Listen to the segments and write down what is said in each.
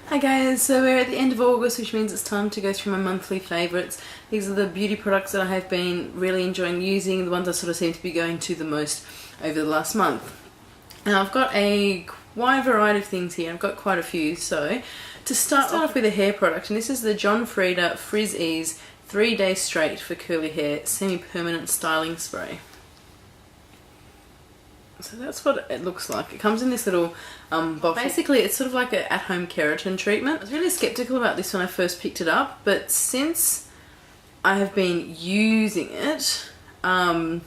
Hi guys, so we're at the end of August, which means it's time to go through my monthly favourites. These are the beauty products that I have been really enjoying using, the ones I sort of seem to be going to the most over the last month. Now I've got a wide variety of things here, I've got quite a few, so to start off with a hair product, and this is the John Frieda Frizz Ease 3 Day Straight for Curly Hair Semi-Permanent Styling Spray. So that's what it looks like. It comes in this little bottle. Basically, it's sort of like an at-home keratin treatment. I was really skeptical about this when I first picked it up, but since I have been using it, I've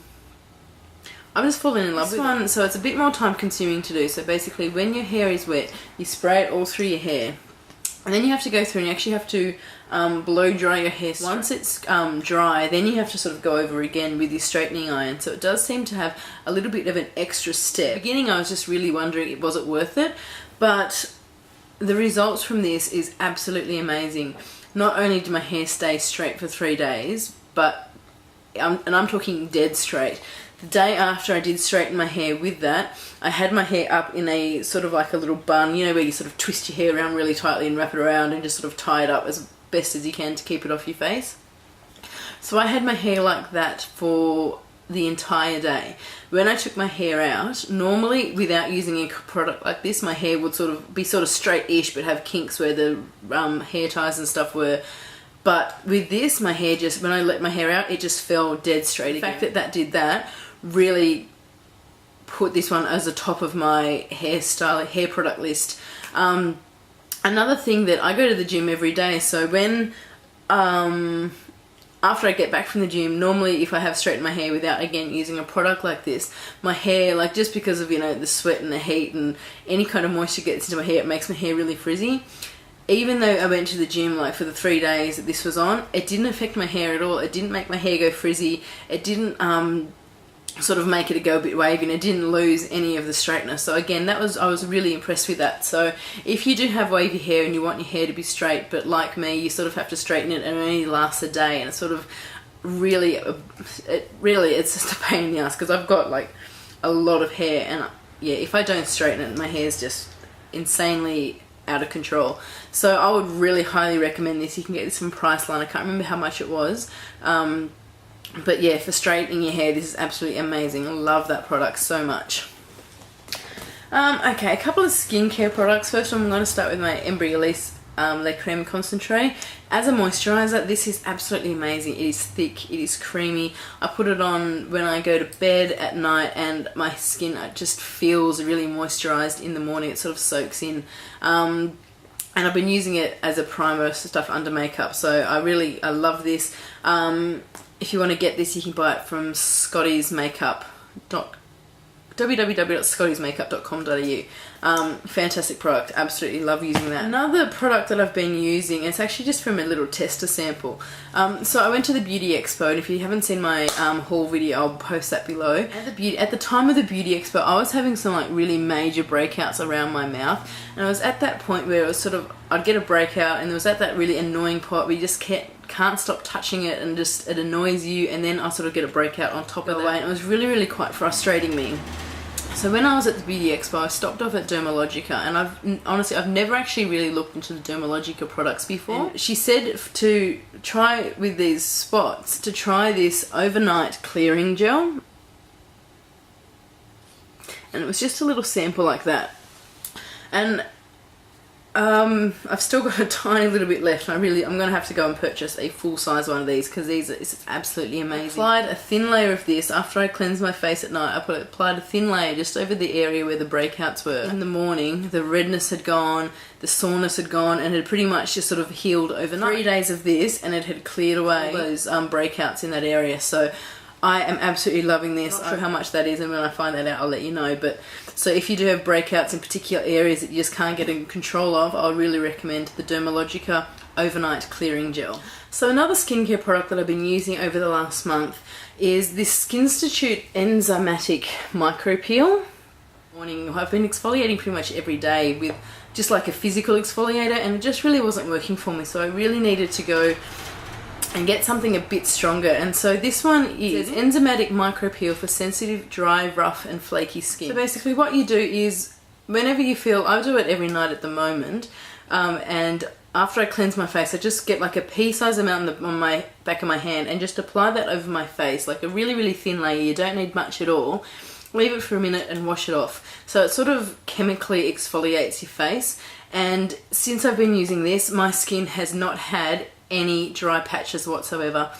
just fallen in love with one. So it's a bit more time consuming to do. So basically, when your hair is wet, you spray it all through your hair. And then you have to go through and you actually have to blow dry your hair. Once it's dry, then you have to sort of go over again with your straightening iron. So it does seem to have a little bit of an extra step. At the beginning I was just really wondering, was it worth it? But the results from this is absolutely amazing. Not only did my hair stay straight for 3 days, but, and I'm talking dead straight. The day after I did straighten my hair with that, I had my hair up in a sort of like a little bun, you know, where you sort of twist your hair around really tightly and wrap it around and just sort of tie it up as best as you can to keep it off your face. So I had my hair like that for the entire day. When I took my hair out, normally without using a product like this, my hair would sort of be sort of straight-ish but have kinks where the hair ties and stuff were. But with this, my hair just, when I let my hair out, it just fell dead straight. The fact that that did that really put this one as the top of my hair product list. Another thing that I go to the gym every day, so when after I get back from the gym, normally if I have straightened my hair without again using a product like this, my hair, like just because of, you know, the sweat and the heat and any kind of moisture gets into my hair, it makes my hair really frizzy. Even though I went to the gym like for the 3 days that this was on, it didn't affect my hair at all. It didn't make my hair go frizzy. It didn't sort of make it go a bit wavy, and it didn't lose any of the straightness. So again, I was really impressed with that. So if you do have wavy hair and you want your hair to be straight, but like me, you sort of have to straighten it and it only lasts a day, and it's sort of really, it's just a pain in the ass because I've got like a lot of hair, and yeah, if I don't straighten it, my hair's just insanely out of control. So I would really highly recommend this. You can get this from Priceline. I can't remember how much it was. But yeah, for straightening your hair, this is absolutely amazing. I love that product so much. Okay, a couple of skincare products. First I'm going to start with my Embryolisse Le Creme Concentrate. As a moisturizer, this is absolutely amazing. It is thick, it is creamy. I put it on when I go to bed at night and my skin just feels really moisturized in the morning. It sort of soaks in. And I've been using it as a primer stuff under makeup, so I love this. If you want to get this, you can buy it from www.scottiesmakeup.com.au. Fantastic product, absolutely love using that. Another product that I've been using, it's actually just from a little tester sample. So I went to the Beauty Expo, and if you haven't seen my haul video, I'll post that below. At the time of the Beauty Expo, I was having some like really major breakouts around my mouth, and I was at that point where it was sort of, I'd get a breakout, and it was at that really annoying part where you just can't stop touching it, and just it annoys you, and then I sort of get a breakout on top of that, and it was really quite frustrating me. So when I was at the Beauty Expo, I stopped off at Dermalogica, and I've never actually really looked into the Dermalogica products before. And she said to try with these spots, to try this overnight clearing gel, and it was just a little sample like that. And I've still got a tiny little bit left, and I'm going to have to go and purchase a full size one of these because it's absolutely amazing. I applied a thin layer of this after I cleansed my face at night. I applied a thin layer just over the area where the breakouts were. In the morning, the redness had gone, the soreness had gone, and had pretty much just sort of healed overnight. 3 days of this, and it had cleared away all those breakouts in that area. So I am absolutely loving this. I'm not sure how much that is, and when I find that out I'll let you know. But so if you do have breakouts in particular areas that you just can't get in control of, I'll really recommend the Dermalogica Overnight Clearing Gel. So another skincare product that I've been using over the last month is this Skinstitute Enzymatic Micro Peel. Morning, I've been exfoliating pretty much every day with just like a physical exfoliator, and it just really wasn't working for me, so I really needed to go and get something a bit stronger. And so this one is Enzymatic Micro Peel for sensitive, dry, rough and flaky skin. So basically what you do is, whenever you feel, I do it every night at the moment, and after I cleanse my face, I just get like a pea-sized amount on my back of my hand and just apply that over my face, like a really, really thin layer. You don't need much at all. Leave it for a minute and wash it off. So it sort of chemically exfoliates your face. And since I've been using this, my skin has not had any dry patches whatsoever.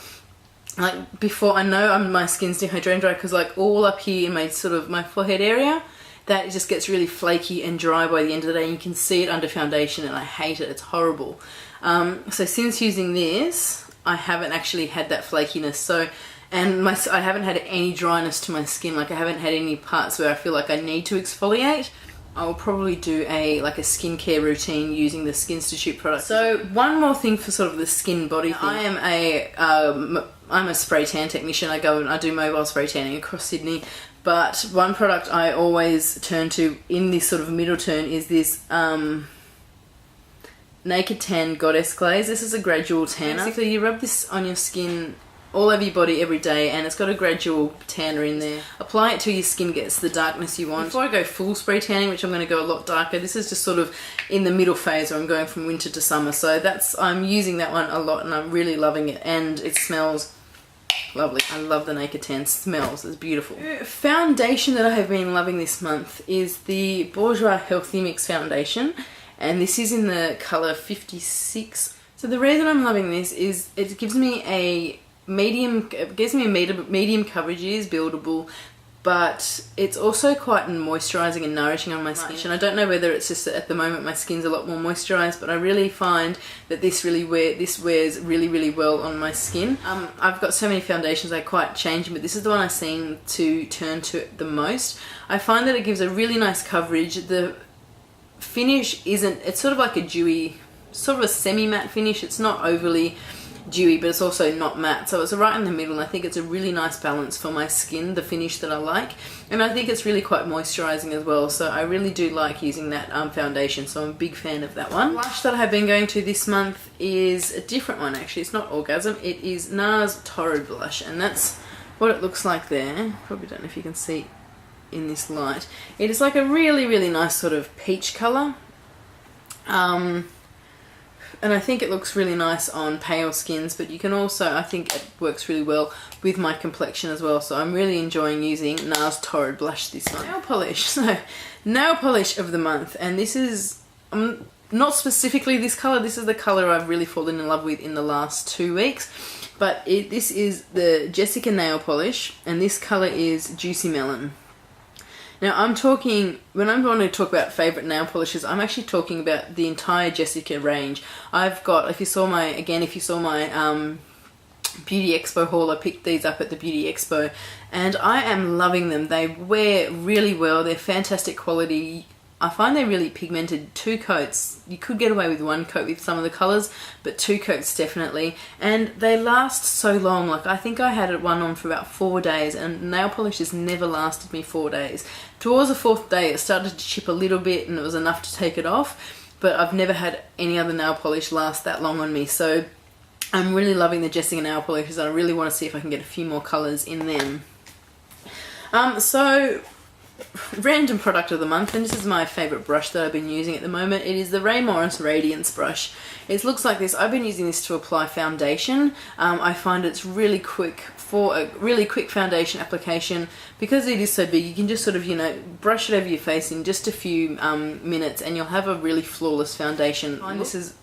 Like before, I know my skin's dehydrated dry because like all up here in my sort of my forehead area, that just gets really flaky and dry by the end of the day, and you can see it under foundation, and I hate it. It's horrible. So since using this, I haven't actually had that flakiness. So, and I haven't had any dryness to my skin. Like I haven't had any parts where I feel like I need to exfoliate. I'll probably do a skincare routine using the SkinStitute product. So one more thing for sort of the skin body thing. I'm a spray tan technician. I go and I do mobile spray tanning across Sydney. But one product I always turn to in this sort of middle turn is this Naked Tan Goddess Glaze. This is a gradual tanner. Basically, you rub this on your skin all over your body every day, and it's got a gradual tanner in there. Apply it till your skin gets the darkness you want. Before I go full spray tanning, which I'm going to go a lot darker, this is just sort of in the middle phase where I'm going from winter to summer. So I'm using that one a lot, and I'm really loving it, and it smells lovely. I love the Naked Tan. Smells. It's beautiful. Foundation that I have been loving this month is the Bourjois Healthy Mix Foundation, and this is in the colour 56. So the reason I'm loving this is it gives me a medium coverage. It is buildable, but it's also quite moisturising and nourishing on my skin. And I don't know whether it's just that at the moment my skin's a lot more moisturised, but I really find that this wears really, really well on my skin. I've got so many foundations I quite change, but this is the one I seem to turn to the most. I find that it gives a really nice coverage. The finish it's sort of like a dewy, sort of a semi-matte finish. It's not overly dewy, but it's also not matte, so it's right in the middle, and I think it's a really nice balance for my skin, the finish that I like, and I think it's really quite moisturising as well, so I really do like using that foundation, so I'm a big fan of that one. Blush that I have been going to this month is a different one actually. It's not Orgasm, it is NARS Torrid Blush, and that's what it looks like there. Probably don't know if you can see in this light. It is like a really, really nice sort of peach colour. And I think it looks really nice on pale skins, but you can also, I think it works really well with my complexion as well. So I'm really enjoying using NARS Torrid Blush this month. Nail polish. So, nail polish of the month. And this is, not specifically this colour. This is the colour I've really fallen in love with in the last 2 weeks. But this is the Jessica nail polish, and this colour is Juicy Melon. Now when I'm going to talk about favourite nail polishes, I'm actually talking about the entire Jessica range. I've got, if you saw my Beauty Expo haul, I picked these up at the Beauty Expo, and I am loving them. They wear really well, they're fantastic quality. I find they're really pigmented. 2 coats. You could get away with 1 coat with some of the colours, but 2 coats definitely. And they last so long. Like I think I had one on for about 4 days, and nail polish has never lasted me 4 days. Towards the 4th day it started to chip a little bit and it was enough to take it off, but I've never had any other nail polish last that long on me. So I'm really loving the Jessica nail polishes. I really want to see if I can get a few more colours in them. So random product of the month, and this is my favourite brush that I've been using at the moment. It is the Ray Morris Radiance brush. It looks like this. I've been using this to apply foundation. I find it's really quick for a really quick foundation application. Because it is so big, you can just sort of, brush it over your face in just a few minutes, and you'll have a really flawless foundation. This is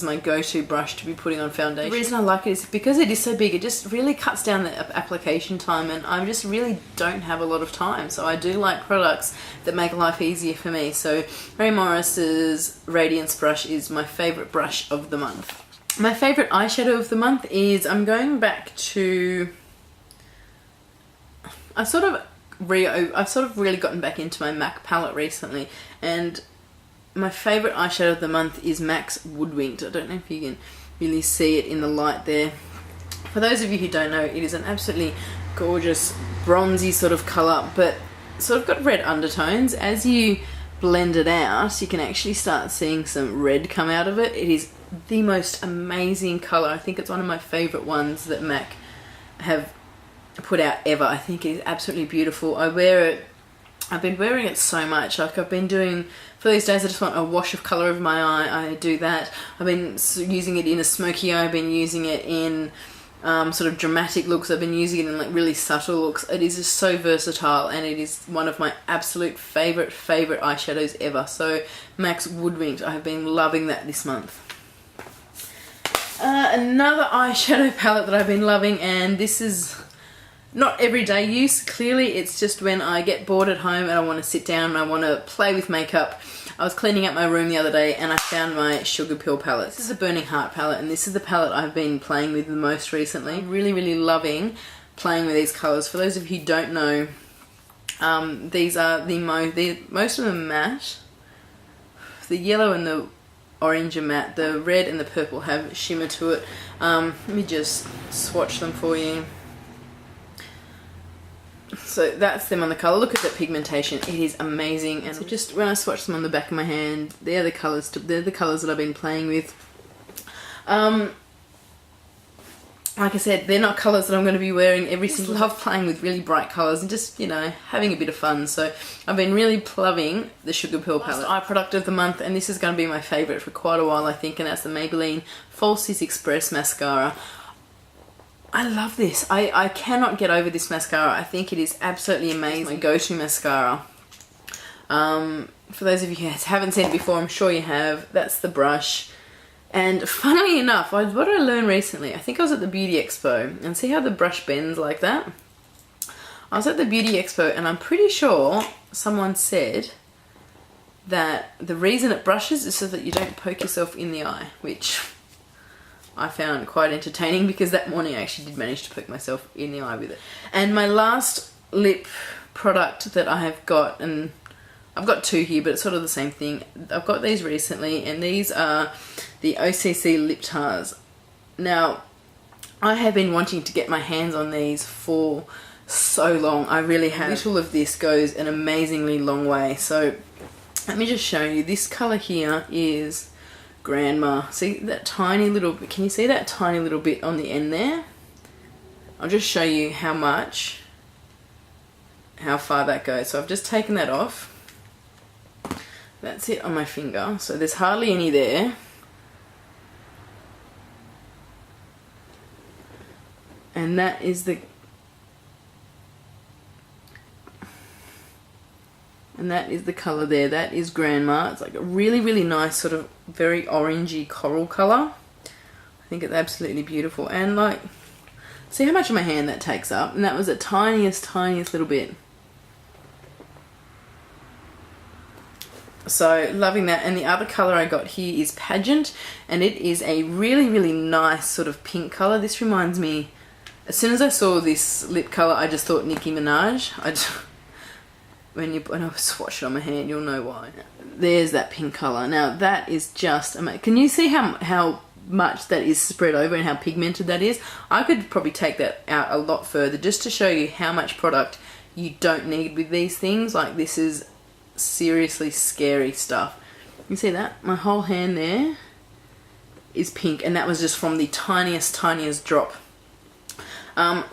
my go-to brush to be putting on foundation. The reason I like it is because it is so big, it just really cuts down the application time, and I just really don't have a lot of time, so I do like products that make life easier for me. So Ray Morris's Radiance brush is my favourite brush of the month. My favourite eyeshadow of the month is, I'm going back to, I've sort of really gotten back into my MAC palette recently, and my favourite eyeshadow of the month is MAC's Woodwinked. I don't know if you can really see it in the light there. For those of you who don't know, it is an absolutely gorgeous bronzy sort of colour, but sort of got red undertones. As you blend it out, you can actually start seeing some red come out of it. It is the most amazing colour. I think it's one of my favourite ones that MAC have put out ever. I think it is absolutely beautiful. I wear it I've been wearing it so much. Like I've been doing, for these days I just want a wash of colour over my eye, I do that. I've been using it in a smoky eye, I've been using it in sort of dramatic looks, I've been using it in like really subtle looks. It is just so versatile, and it is one of my absolute favourite eyeshadows ever. So MAC's Woodwinked, I have been loving that this month. Another eyeshadow palette that I've been loving, and this is not everyday use, clearly it's just when I get bored at home and I want to sit down and I want to play with makeup. I was cleaning up my room the other day and I found my Sugarpill palette. This is a Burning Heart palette, and this is the palette I've been playing with the most recently. I'm really loving playing with these colours. For those of you who don't know, these are most of them are matte. The yellow and the orange are matte. The red and the purple have shimmer to it. Let me just swatch them for you. So that's them on the colour. Look at that pigmentation, it is amazing. And so just when I swatch them on the back of my hand, they're the colours that I've been playing with. Like I said, they're not colours that I'm going to be wearing every single day. I love playing with really bright colours and just, you know, having a bit of fun. So I've been really loving the Sugarpill palette. Last eye product of the month, and this is going to be my favourite for quite a while I think, and that's the Maybelline Falsies Express Mascara. I love this. I cannot get over this mascara. I think it is absolutely amazing. It's my go-to mascara. For those of you who haven't seen it before, I'm sure you have. That's the brush. And funnily enough, what did I learn recently? I think I was at the Beauty Expo, and see how the brush bends like that? I was at the Beauty Expo and I'm pretty sure someone said that the reason it brushes is so that you don't poke yourself in the eye, which I found quite entertaining because that morning I actually did manage to poke myself in the eye with it. And my last lip product that I have got, and I've got two here but it's sort of the same thing. I've got these recently, and these are the OCC Lip Tars. Now I have been wanting to get my hands on these for so long. I really have. A little of this goes an amazingly long way. So let me just show you. This colour here is Grandma. See that tiny little bit? Can you see that tiny little bit on the end there? I'll just show you how far that goes. So I've just taken that off. That's it on my finger. So there's hardly any there. And that is the colour there. That is Grandma. It's like a really nice sort of very orangey coral colour. I think it's absolutely beautiful. And like, see how much of my hand that takes up? And that was the tiniest little bit. So loving that. And the other colour I got here is Pageant, and it is a really nice sort of pink colour. This reminds me, as soon as I saw this lip colour, I just thought Nicki Minaj. When I swatch it on my hand, you'll know why. There's that pink colour. Now that is just amazing. Can you see how much that is spread over and how pigmented that is? I could probably take that out a lot further just to show you how much product you don't need with these things. Like, this is seriously scary stuff. You see that? My whole hand there is pink, and that was just from the tiniest drop. So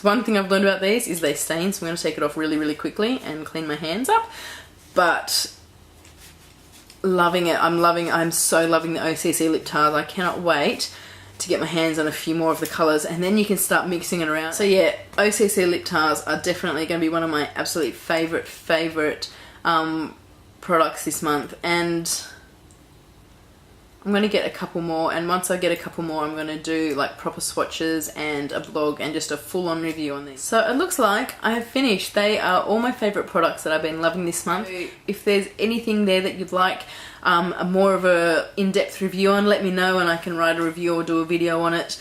one thing I've learned about these is they stain, so I'm going to take it off really quickly and clean my hands up. But loving it. I'm so loving the OCC Lip Tars. I cannot wait to get my hands on a few more of the colours, and then you can start mixing it around. So yeah, OCC Lip Tars are definitely going to be one of my absolute favourite products this month, and I'm going to get a couple more, and once I get a couple more I'm going to do like proper swatches and a blog and just a full-on review on these. So it looks like I have finished. They are all my favourite products that I've been loving this month. If there's anything there that you'd like a more of a in-depth review on, let me know and I can write a review or do a video on it.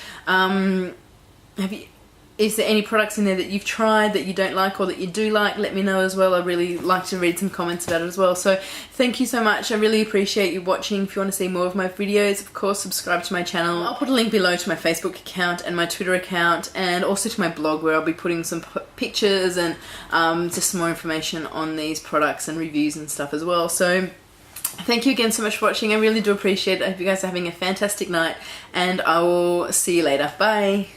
Is there any products in there that you've tried that you don't like or that you do like? Let me know as well. I really like to read some comments about it as well. So thank you so much. I really appreciate you watching. If you want to see more of my videos, of course, subscribe to my channel. I'll put a link below to my Facebook account and my Twitter account, and also to my blog where I'll be putting some pictures and just some more information on these products and reviews and stuff as well. So thank you again so much for watching. I really do appreciate it. I hope you guys are having a fantastic night, and I will see you later. Bye.